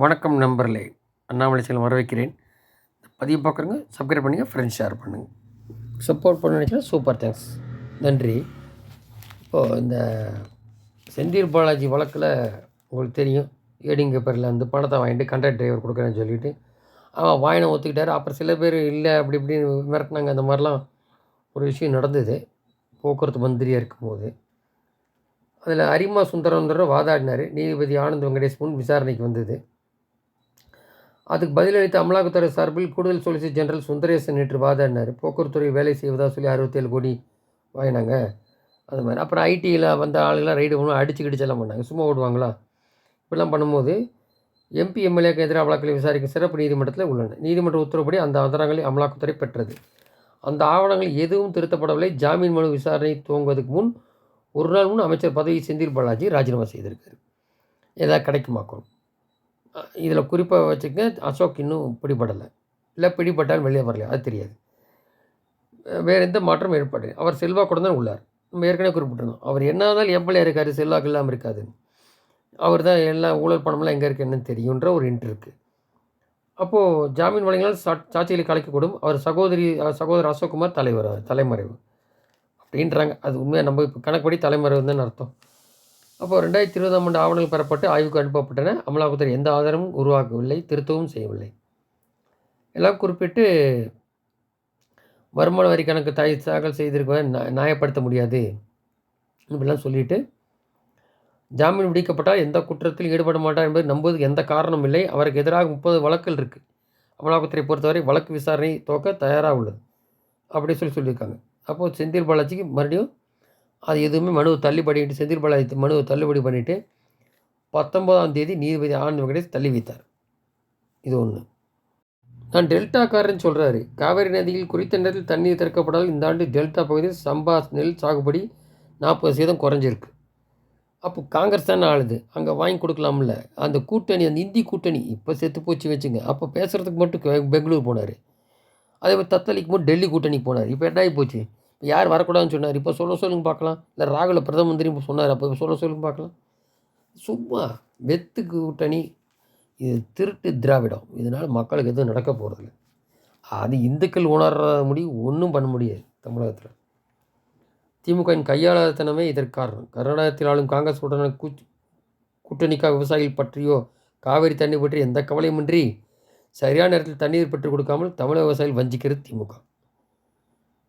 வணக்கம் நண்பர்களே, அண்ணாமலை செல்வம் வரவேற்கிறேன். பதிவு பார்க்குறேங்க, சப்ஸ்கிரைப் பண்ணுங்கள், ஃப்ரெண்ட்ஸ் ஷேர் பண்ணுங்கள். சப்போர்ட் பண்ண நினைக்கிறேன். சூப்பர் தேங்க்ஸ், நன்றி. இப்போது இந்த செந்தில் பாலாஜி வழக்கில் உங்களுக்கு தெரியும், ஏடிங் பேப்பரில் வந்து பணத்தை வாங்கிட்டு கண்டக்டர் டிரைவர் கொடுக்குறேன்னு சொல்லிவிட்டு அவன் வாயினை ஒத்துக்கிட்டார். அப்புறம் சில பேர் இல்லை அப்படி இப்படின்னு மிரட்டினாங்க. அந்த மாதிரிலாம் ஒரு விஷயம் நடந்தது போக்குவரத்து மந்திரியாக இருக்கும்போது. அதில் அரிமா சுந்தரம்ன்ற வாதாடினார். நீதிபதி ஆனந்த் வெங்கடேஷ் முன் விசாரணைக்கு வந்தது. அதுக்கு பதிலளித்த அமலாக்கத்துறை சார்பில் கூடுதல் சொலிசிட்டர் ஜெனரல் சுந்தரேசன் நேற்று வாதாடினார். போக்குவரத்துறை வேலை செய்வதாக சொல்லி 67 கோடி வாங்கினாங்க, அது மாதிரி. அப்புறம் ஐடியில் வந்த ஆளுங்களாம் ரைடு பண்ணி அடிச்சுக்கிடிச்செல்லாம் பண்ணாங்க. சும்மா ஓடுவாங்களா? இப்படிலாம் பண்ணும்போது எம்பி எம்எல்ஏக்கு எதிராக வழக்குகளை விசாரிக்கும் சிறப்பு நீதிமன்றத்தில் உள்ளன. நீதிமன்ற உத்தரவுப்படி அந்த ஆதாரங்களை அமலாக்கத்துறை பெற்றது. அந்த ஆவணங்கள் எதுவும் திருத்தப்படவில்லை. ஜாமீன் மனு விசாரணை துவங்குவதற்கு முன் ஒரு நாள் முன் அமைச்சர் பதவி செந்தில் பாலாஜி ராஜினாமா செய்திருக்காரு. ஏதாவது கிடைக்குமாக்கும். இதில் குறிப்பாக வச்சுக்கங்க, அசோக் இன்னும் பிடிபடலை, இல்லை பிடிபட்டால் வெளியே வரலையா அது தெரியாது. வேறு எந்த மாற்றமும் ஏற்படலை. அவர் செல்வாக்குடன் தான் உள்ளார். நம்ம ஏற்கனவே குறிப்பிட்டிருந்தோம், அவர் என்ன இருந்தாலும் எம்எல்ஏ இருக்கார், செல்வாக்கு இல்லாமல் இருக்காதுன்னு. அவர் தான் எல்லாம் ஊழல் பணமெல்லாம் எங்கே இருக்குது என்னன்னு தெரியுன்ற ஒரு இன்ட்ரு இருக்குது. அப்போது ஜாமீன் வழங்கினால் சாட்சிகளை கலைக்கக்கூடும். அவர் சகோதரர் அசோக்குமார் தலைமறைவு அப்படின்றாங்க. அது உண்மையாக நம்ம இப்போ கணக்குப்படி தலைமறைவு தான் அர்த்தம். அப்போது 2020ஆம் ஆண்டு ஆவணங்கள் பெறப்பட்டு ஆய்வுக்கு அனுப்பப்பட்டன. அமலாக்கத்துறை எந்த ஆதாரமும் உருவாக்கவில்லை, திருத்தவும் செய்யவில்லை. எல்லாம் குறிப்பிட்டு வருமான வரி கணக்கு தாக்கல் செய்திருக்க நியாயப்படுத்த முடியாது இப்படிலாம் சொல்லிட்டு, ஜாமீன் விடுவிக்கப்பட்டால் எந்த குற்றத்தில் ஈடுபட மாட்டார் என்பது நம்புவதற்கு எந்த காரணமும் இல்லை. அவருக்கு எதிராக 30 வழக்குகள் இருக்குது. அமலாக்கத்துறை பொறுத்தவரை வழக்கு விசாரணை துவக்க தயாராக உள்ளது அப்படி சொல்லியிருக்காங்க. அப்போது செந்தில் பாலாஜிக்கு மறுபடியும் அது எதுவுமே மனுவை தள்ளுபடிட்டு செந்தில் பாலாஜி மனுவை தள்ளுபடி பண்ணிவிட்டு 19ஆம் தேதி நீதிபதி ஆனந்த் வெங்கடேஷ் தள்ளி வைத்தார். இது ஒன்று. நான் டெல்டாக்காரன்னு சொல்கிறாரு. காவேரி நதியில் குறித்த நேரத்தில் தண்ணீர் திறக்கப்படால் இந்த ஆண்டு டெல்டா பகுதியில் சம்பா நெல் சாகுபடி 40% குறைஞ்சிருக்கு. அப்போ காங்கிரஸ் தானே ஆளுது, அங்கே வாங்கி கொடுக்கலாம்ல. அந்த கூட்டணி, அந்த இந்தி கூட்டணி இப்போ செத்து போச்சு வச்சுங்க. அப்போ பேசுகிறதுக்கு மட்டும் பெங்களூர் போனார். அதே மாதிரி தத்தளிக்கும் போது டெல்லி கூட்டணிக்கு போனார். இப்போ என்ன ஆகி போச்சு? இப்போ யார் வரக்கூடாதுன்னு சொன்னார்? இப்போ சொல்லுங்க பார்க்கலாம். இல்லை ராகுல பிரதம மந்திரி சொன்னார், அப்போ சொல்லுங்க பார்க்கலாம். சும்மா வெத்து கூட்டணி, இது திருட்டு திராவிடம். இதனால் மக்களுக்கு எதுவும் நடக்க போகிறதில்ல. அது இந்துக்கள் உணர்ற முடிவு ஒன்றும் பண்ண முடியாது. தமிழகத்தில் திமுகவின் கையாளாதனமே இதற்கு காரணம். கர்நாடகத்தில் ஆளும் காங்கிரஸ் உடனான கூட்டணிக்காக விவசாயிகள் பற்றியோ காவிரி தண்ணீர் பற்றி எந்த கவலையுமின்றி சரியான நேரத்தில் தண்ணீர் பெற்றுக் கொடுக்காமல் தமிழக விவசாயிகள் வஞ்சிக்கிறது திமுக.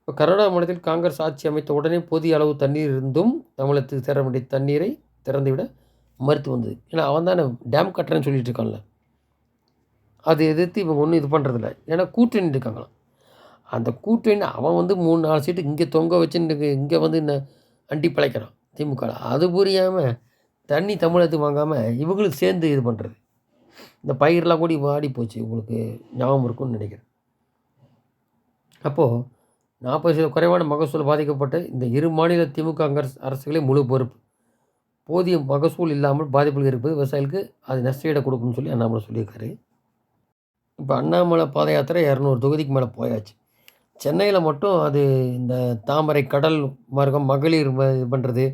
இப்போ கர்நாடக மாநிலத்தில் காங்கிரஸ் ஆட்சி அமைத்த உடனே போதிய அளவு தண்ணீர் இருந்தும் தமிழகத்துக்கு சேர வேண்டிய தண்ணீரை திறந்துவிட மறுத்து வந்தது. ஏன்னா அவன் தானே டேம் கட்டுறேன்னு சொல்லிட்டு இருக்கான்ல, அது எதிர்த்து இவங்க ஒன்றும் இது பண்ணுறதில்ல. ஏன்னா கூட்டணி இருக்காங்களாம். அந்த கூட்டணி அவன் வந்து 3-4 சீட்டு இங்கே தொங்க வச்சுன்னு இங்கே வந்து என்ன அண்டி பிழைக்கிறான் திமுக. அது புரியாமல் தண்ணி தமிழகத்துக்கு வாங்காமல் இவங்களுக்கு சேர்ந்து இது பண்ணுறது. இந்த பயிரெலாம் கூடி வாடி போச்சு, உங்களுக்கு ஞாபகம் இருக்கும்னு நினைக்கிறேன். அப்போது 40% குறைவான மகசூல் பாதிக்கப்பட்ட இந்த இரு மாநில திமுக அரசுகளே முழு பொறுப்பு. போதிய மகசூல் இல்லாமல் பாதிப்புகள் இருப்பது விவசாயிகளுக்கு அது நஷ்டஈடை கொடுக்கும்னு சொல்லி அண்ணாமலை சொல்லியிருக்காரு. இப்போ அண்ணாமலை பாத யாத்திரை 200 தொகுதிக்கு மேலே போயாச்சு. சென்னையில் மட்டும் அது இந்த தாமரை கடல் மார்க்கம் மகளிர் இது பண்ணுறது,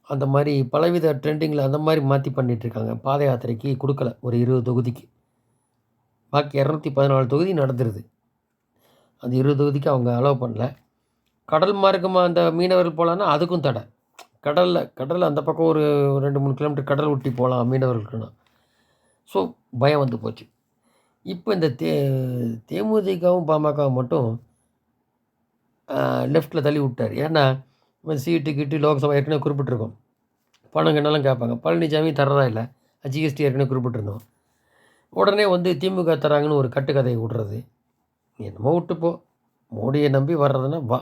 அந்த மாதிரி பலவித ட்ரெண்டிங்கில் அந்த மாதிரி மாற்றி பண்ணிகிட்ருக்காங்க. பாத யாத்திரைக்கு கொடுக்கல ஒரு 20 தொகுதிக்கு. பாக்கி 214 தொகுதி நடந்துருது. அந்த 20 தொகுதிக்கு அவங்க அலோவ் பண்ணல. கடல் மார்க்கமாக அந்த மீனவர்கள் போகலான்னா அதுக்கும் தடை. கடலில் அந்த பக்கம் ஒரு 2-3 கிலோமீட்டர் கடல் ஒட்டி போகலாம் மீனவர்களுக்குன்னா. ஸோ பயம் வந்து போச்சு. இப்போ இந்த தேமுதிகவும் பாமகவும் மட்டும் லெஃப்ட்டில் தள்ளி விட்டார். ஏன்னா சீட்டு கிட்டு லோக்சபா ஏற்கனவே குறிப்பிட்டிருக்கோம். பணம் கண்ணெல்லாம் கேட்பாங்க. பழனிசாமி தர்றதா இல்லை, ஜிஎஸ்டி ஏற்கனவே குறிப்பிட்டிருந்தோம். உடனே வந்து திமுக தராங்கன்னு ஒரு கட்டுக்கதையை விடுறது. நீ என்னமோ விட்டுப்போ, மோடியை நம்பி வர்றதுன்னா வா,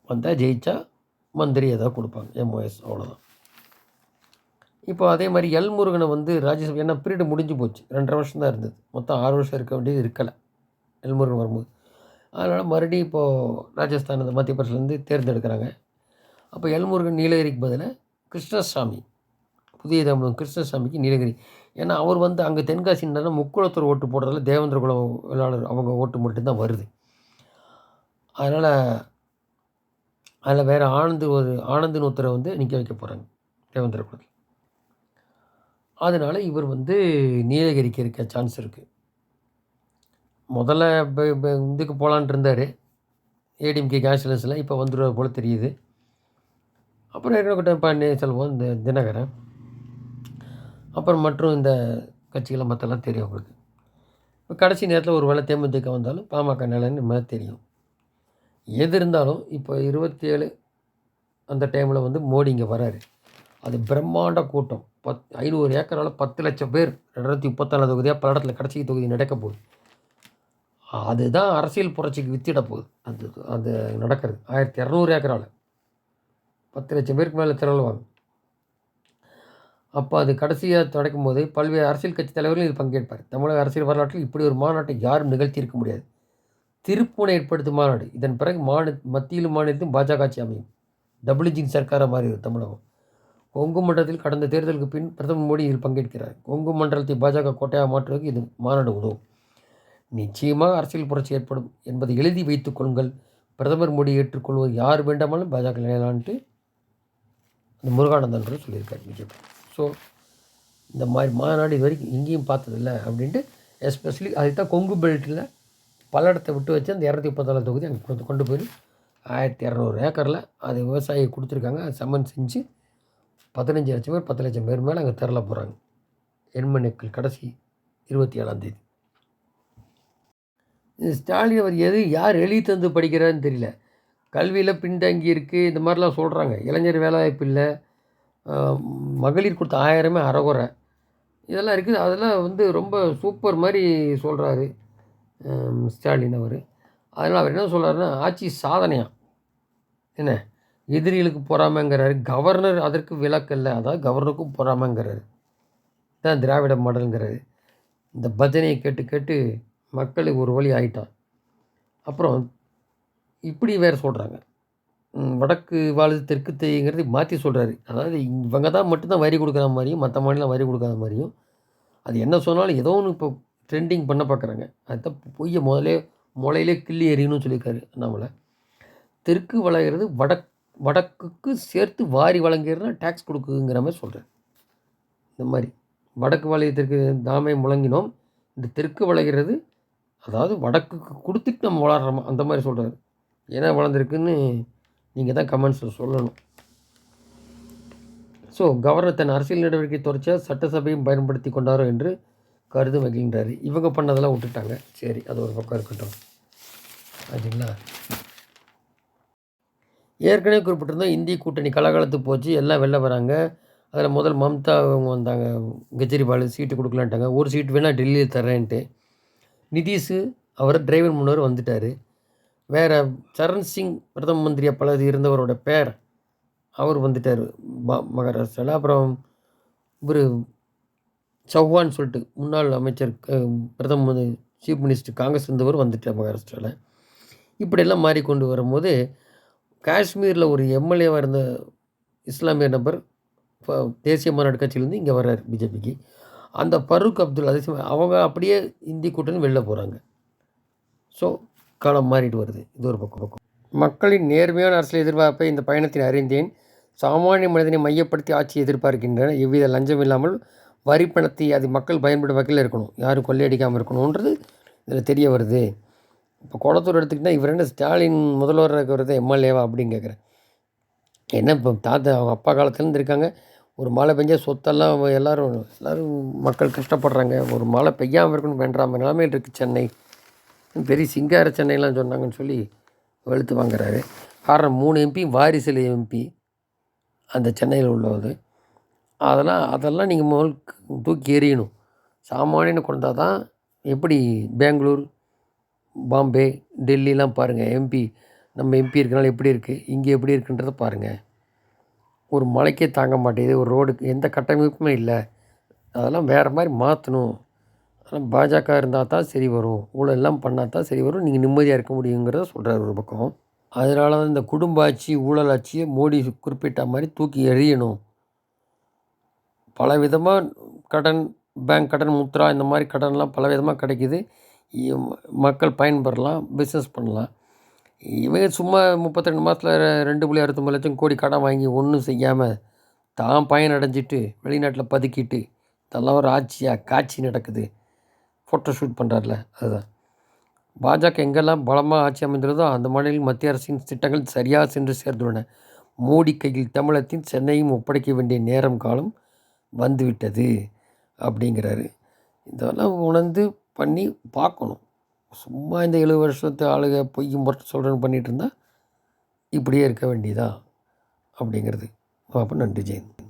வந்தால் ஜெயிச்சா மந்திரி ஏதாவது கொடுப்பாங்க, எம்ஓஎஸ், அவ்வளோதான். இப்போ அதே மாதிரி முருகனை வந்து ராஜ்யசபா, ஏன்னா பீரியடு முடிஞ்சு போச்சு, 2.5 வருஷம் தான் இருந்தது, மொத்தம் 6 வருஷம் இருக்க வேண்டியது இருக்கலை முருகன் வரும்போது. அதனால் மறுபடியும் இப்போது ராஜஸ்தான் அந்த மத்திய பிரதேசத்துலேருந்து தேர்ந்தெடுக்கிறாங்க. அப்போ முருகன் நீலகிரிக்கு பதிலாக கிருஷ்ணசாமி, புதிய தமிழகம் கிருஷ்ணசாமிக்கு நீலகிரி. ஏன்னா அவர் வந்து அங்கே தென்காசின்னா முக்குளத்தூர் ஓட்டு போடுறதுல தேவேந்திர குல வேளாளர் அவங்க ஓட்டு மட்டும்தான் வருது. அதனால் அதில் வேறு ஆனந்துன்னு ஒருத்தரை வந்து நிற்க வைக்க போகிறாங்க தேவேந்திர குலத்தில். அதனால் இவர் நீலகிரிக்கு இருக்க சான்ஸ் இருக்குது. முதல்ல இதுக்கு போகலான்ட்டு இருந்தார், ஏடிஎம்கே கேஷ்லெஸில். இப்போ வந்துடுவார் போல் தெரியுது. அப்புறம் இருக்கட்ட பன்னீர்செல்வம், இந்த தினகரன், அப்புறம் மற்றும் இந்த கட்சிகளை மற்றெல்லாம் தெரியும் உங்களுக்கு. இப்போ கடைசி நேரத்தில் ஒரு வேளை தேமுதிக வந்தாலும் பாமக நிலைன்னு மாதிரி தெரியும். எது இருந்தாலும் இப்போ 27 அந்த டைமில் மோடி இங்கே வராரு. அது பிரம்மாண்ட கூட்டம். 500 ஏக்கரால் 10 லட்சம் பேர் 2034 தொகுதியாக பல இடத்துல கடைசி தொகுதி நடக்க போகுது. அதுதான் அரசியல் புரட்சிக்கு வித்திட போகுது. அது நடக்கிறது 1200 ஏக்கரால் 10 லட்சம் பேருக்கு மேலே திரளுவாங்க. அப்போ அது கடைசியாக தொடக்கும் போது பல்வேறு அரசியல் கட்சி தலைவர்களும் இது பங்கேற்பார். தமிழக அரசியல் வரலாற்றில் இப்படி ஒரு மாநாட்டை யாரும் நிகழ்த்தியிருக்க முடியாது. திருப்புனை ஏற்படுத்தும் மாநாடு. இதன் பிறகு மத்தியிலும் மாநிலத்திலும் பாஜக ஆட்சி அமையும். டபுள் இன்ஜின் சர்க்காராக மாறியது தமிழகம். கொங்கு மண்டலத்தில் கடந்த தேர்தலுக்கு பின் பிரதமர் மோடி இதில் பங்கேற்கிறார். கொங்கு மண்டலத்தை பாஜக கோட்டையாக மாற்றுவதற்கு இது மாநாடு உதவும். நிச்சயமாக அரசியல் புரட்சி ஏற்படும் என்பதை எழுதி வைத்துக் கொள்ளுங்கள். பிரதமர் மோடி ஏற்றுக்கொள்வது யார் வேண்டாமாலும் பாஜக நிலையிலான்ட்டு அந்த முருகானந்தன் சொல்லியிருக்காரு பிஜேபி. ஸோ இந்த மாதிரி மாநாடு இது வரைக்கும் எங்கேயும் பார்த்ததில்லை அப்படின்ட்டு, எஸ்பெஷலி அதுதான் கொங்கு பெல்ட்டில் பல இடத்தை விட்டு வச்சு அந்த 234 தொகுதி அங்கே கொண்டு போய் 1200 ஏக்கரில் அது விவசாயி கொடுத்துருக்காங்க. அது சம்மன் செஞ்சு 15 லட்சம் பேர் 10 லட்சம் பேர் மேலே அங்கே திரள போகிறாங்க. எண்மணிக்கள் கடைசி 27ஆம் தேதி. ஸ்டாலின் அவர் யார் எழுதி தந்து படிக்கிறாருன்னு தெரியல. கல்வியில் பின்தங்கி இருக்குது இந்த மாதிரிலாம் சொல்கிறாங்க. இளைஞர் வேலைவாய்ப்பு இல்லை, மகளிர் கொடுத்த 1000மே அறகுறை, இதெல்லாம் இருக்குது. அதெல்லாம் ரொம்ப சூப்பர் மாதிரி சொல்கிறாரு ஸ்டாலின் அவர். அதனால் அவர் என்ன சொல்கிறாருன்னா, ஆட்சி சாதனையாக என்ன எதிரிகளுக்கு பொறாமைங்கிறாரு. கவர்னர் அதற்கு விலக்கல்ல, அதாவது கவர்னருக்கும் பொறாமைங்கிறாரு. தான் திராவிட மாடலுங்கிறாரு. இந்த பஜனையை கேட்டு கேட்டு மக்களுக்கு ஒரு வழி ஆகிட்டான். அப்புறம் இப்படி வேறு சொல்கிறாங்க, வடக்கு வாழுது தெற்கு தேய்ங்கிறது மாற்றி சொல்கிறாரு. அதாவது இவங்க தான் மட்டும்தான் வரி கொடுக்குற மாதிரியும் மற்ற மாநிலம் வரி கொடுக்காத மாதிரியும். அது என்ன சொன்னாலும் ஏதோ ஒன்று இப்போ ட்ரெண்டிங் பண்ண பார்க்குறாங்க. அதுதான் பொய்யை முளையிலே கிள்ளி எறியணும்னு சொல்லியிருக்காரு அண்ணாமலை. தெற்கு வளைகிறது வடக்குக்கு சேர்த்து வாரி வழங்கிறதுனா டேக்ஸ் கொடுக்குங்கிற மாதிரி சொல்கிறார். இந்த மாதிரி வடக்கு வளையத்திற்கு தாமே முழங்கினோம், இந்த தெற்கு வளைகிறது அதாவது வடக்குக்கு கொடுத்துட்டு நம்ம வளர்கிறோமா அந்த மாதிரி சொல்கிறாரு. ஏன்னா வளர்ந்துருக்குன்னு நீங்கள் தான் கமெண்ட்ஸில் சொல்லணும். ஸோ கவர்னர் தன் அரசியல் நடவடிக்கை தொடர்ச்சியாக சட்டசபையும் பயன்படுத்தி கொண்டாரோ என்று கருது மகிழ்கின்றார். இவங்க பண்ணதெல்லாம் விட்டுட்டாங்க, சரி அது ஒரு பக்கம் இருக்கட்டும். ஆச்சுங்களா? ஏற்கனவே குறிப்பிட்டிருந்தோம், இந்திய கூட்டணி கலகலத்து போச்சு, எல்லாம் வெளில வராங்க. அதில் முதல் மம்தா அவங்க வந்தாங்க, கெஜ்ரிவால் சீட்டு கொடுக்கலான்ட்டாங்க. ஒரு சீட்டு வேணால் டெல்லியில் தரேன்ட்டு. நிதிஷு அவர் டிரைவர் முன்னவர் வந்துட்டார். வேறு சரண் சிங் பிரதம மந்திரி அப்பொழுது இருந்தவரோட பேர் அவர் வந்துட்டார் மகாராஷ்டிராவில். அப்புறம் இவர் சௌஹான் சொல்லிட்டு முன்னாள் அமைச்சர் பிரதம சீஃப் மினிஸ்டர் காங்கிரஸ் இருந்தவர் வந்துட்டார் மகாராஷ்டிராவில். இப்படியெல்லாம் மாறிக்கொண்டு வரும்போது காஷ்மீரில் ஒரு எம்எல்ஏவாக இருந்த இஸ்லாமிய நபர் தேசிய மாநாடு கட்சியிலேருந்து இங்கே வர்றார் பிஜேபிக்கு. அந்த ஃபரூக் அப்துல் அதே அவங்க அப்படியே இந்தி கூட்டணி வெளில போகிறாங்க. ஸோ காலம் மாறிட்டு வருது. இது ஒரு பக்கம். மக்களின் நேர்மையான அரசியல் எதிர்பார்ப்பை இந்த பயணத்தில் அறிந்தேன். சாமானிய மனிதனை மையப்படுத்தி ஆட்சி எதிர்பார்க்கின்றன. எவ்வித லஞ்சம் இல்லாமல் வரி பணத்தை அது மக்கள் பயன்படும் வகையில் இருக்கணும், யாரும் கொள்ளையடிக்காமல் இருக்கணுன்றது இதில் தெரிய வருது. இப்போ குளத்தூர் எடுத்துக்கிட்டால் இவர் என்ன ஸ்டாலின் முதல்வராக இருக்கிறது எம்எல்ஏவா அப்படின்னு கேட்குறேன். என்ன இப்போ அவங்க அப்பா காலத்துலேருந்து இருக்காங்க. ஒரு மழை பெஞ்சால் சொத்தெல்லாம் எல்லோரும் மக்கள் கஷ்டப்படுறாங்க. ஒரு மழை பெய்யாமல் இருக்கணும் வேண்டாம நிலைமையில் இருக்குது சென்னை. பெரிய சிங்கார சென்னைலாம் சொன்னாங்கன்னு சொல்லி வெளுத்து வாங்குறாரு. காரணம் 3 எம்பி வாரிசில் எம்பி அந்த சென்னையில் உள்ளது. அதெல்லாம் நீங்கள் முதல் தூக்கி எறியணும். சாமானியனை கொண்டால் தான். எப்படி பெங்களூர், பாம்பே, டெல்லிலாம் பாருங்கள், எம்பி நம்ம எம்பி இருக்கனால எப்படி இருக்குது, இங்கே எப்படி இருக்குன்றதை பாருங்கள். ஒரு மலைக்கே தாங்க மாட்டேங்குது, ஒரு ரோடுக்கு எந்த கட்டமைப்புமே இல்லை. அதெல்லாம் வேறு மாதிரி மாற்றணும். அதெல்லாம் பாஜக இருந்தால் தான் சரி வரும், ஊழல் எல்லாம் பண்ணால் தான் சரி வரும், நீங்கள் நிம்மதியாக இருக்க முடியுங்கிறத சொல்கிறார் ஒரு பக்கம். அதனால தான் இந்த குடும்ப ஆட்சி ஊழல் ஆட்சியை மோடி குறிப்பிட்ட மாதிரி தூக்கி எறியணும். பல விதமாக கடன், பேங்க் கடன், முத்ரா இந்த மாதிரி கடன்லாம் பல விதமாக கிடைக்கிது. மக்கள் பயன்பெறலாம், பிஸ்னஸ் பண்ணலாம். இவங்க சும்மா 32 மாதத்தில் 2.69 லட்சம் கோடி கடன் வாங்கி ஒன்றும் செய்யாமல் தான் பயன் அடைஞ்சிட்டு வெளிநாட்டில் பதுக்கிட்டு இதெல்லாம் ஒரு ஆட்சியா? காட்சி நடக்குது. ஃபோட்டோ ஷூட் பண்ணுறாருல அதுதான். பாஜக எங்கெல்லாம் பலமாக ஆட்சி அமைந்துள்ளதோ அந்த மாநிலங்களில் மத்திய அரசின் திட்டங்கள் சரியாக சென்று சேர்ந்துள்ளன. மோடி கையில் தமிழகத்தின் சென்னையும் ஒப்படைக்க வேண்டிய நேரம் காலம் வந்துவிட்டது அப்படிங்கிறாரு. இதெல்லாம் உணர்ந்து பண்ணி பார்க்கணும். சும்மா இந்த 7 வருஷத்து ஆளுக பொய்யும் புரட்டு சொல்கிறேன்னு பண்ணிகிட்டு இருந்தால் இப்படியே இருக்க வேண்டியதா அப்படிங்கிறது. அப்போ நன்றி ஜெயந்த்.